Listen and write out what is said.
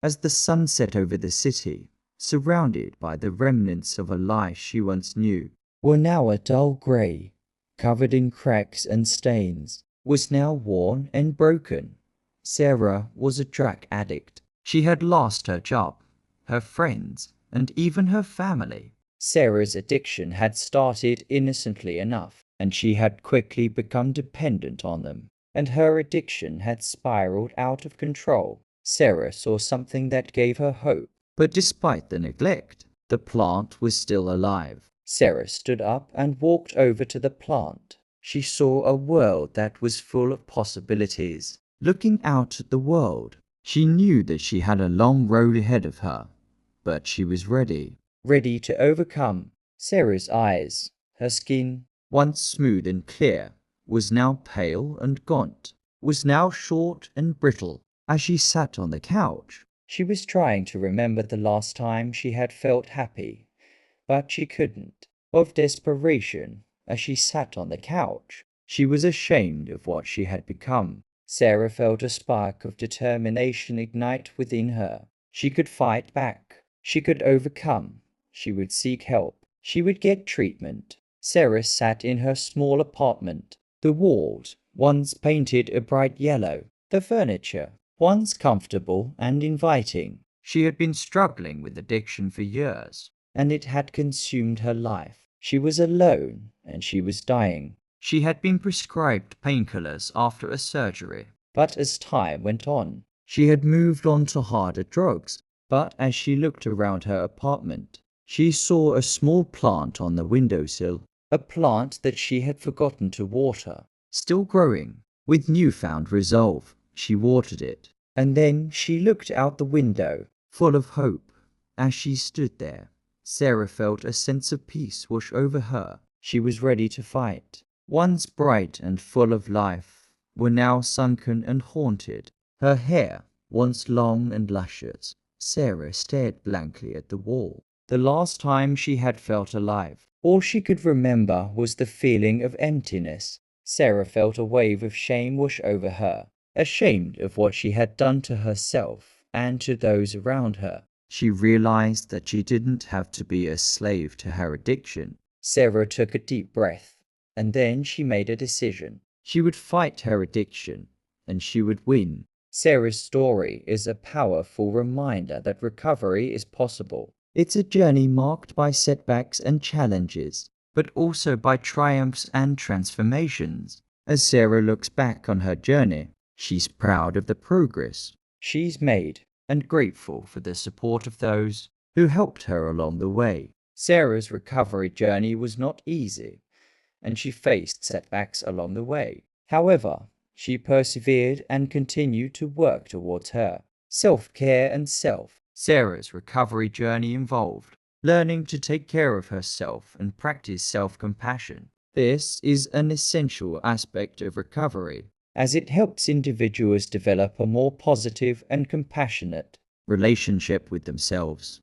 as the sun set over the city, surrounded by the remnants of a life she once knew, were now a dull grey, covered in cracks and stains, was now worn and broken. Sarah was a drug addict. She had lost her job, her friends, and even her family. Sarah's addiction had started innocently enough, and she had quickly become dependent on them, and her addiction had spiraled out of control. Sarah saw something that gave her hope, but despite the neglect, the plant was still alive. Sarah stood up and walked over to the plant. She saw a world that was full of possibilities. Looking out at the world, she knew that she had a long road ahead of her, but she was ready to overcome. Sarah's eyes, her skin, once smooth and clear, was now pale and gaunt, was now short and brittle. As she sat on the couch, she was trying to remember the last time she had felt happy, but she couldn't. Of desperation, as she sat on the couch, she was ashamed of what she had become. Sarah felt a spark of determination ignite within her. She could fight back. She could overcome. She would seek help. She would get treatment. Sarah sat in her small apartment. The walls, once painted a bright yellow. The furniture, once comfortable and inviting. She had been struggling with addiction for years, and it had consumed her life. She was alone, and she was dying. She had been prescribed painkillers after a surgery, but as time went on, she had moved on to harder drugs. But as she looked around her apartment, she saw a small plant on the windowsill, a plant that she had forgotten to water, still growing. With newfound resolve, she watered it, and then she looked out the window, full of hope. As she stood there, Sarah felt a sense of peace wash over her. She was ready to fight. Once bright and full of life, were now sunken and haunted. Her hair, once long and luscious. Sarah stared blankly at the wall. The last time she had felt alive, all she could remember was the feeling of emptiness. Sarah felt a wave of shame wash over her, ashamed of what she had done to herself and to those around her. She realized that she didn't have to be a slave to her addiction. Sarah took a deep breath, and then she made a decision. She would fight her addiction, and she would win. Sarah's story is a powerful reminder that recovery is possible. It's a journey marked by setbacks and challenges, but also by triumphs and transformations. As Sarah looks back on her journey, she's proud of the progress she's made and grateful for the support of those who helped her along the way. Sarah's recovery journey was not easy, and she faced setbacks along the way. However, she persevered and continued to work towards her self-care and self. Sarah's recovery journey involved learning to take care of herself and practice self-compassion. This is an essential aspect of recovery, as it helps individuals develop a more positive and compassionate relationship with themselves.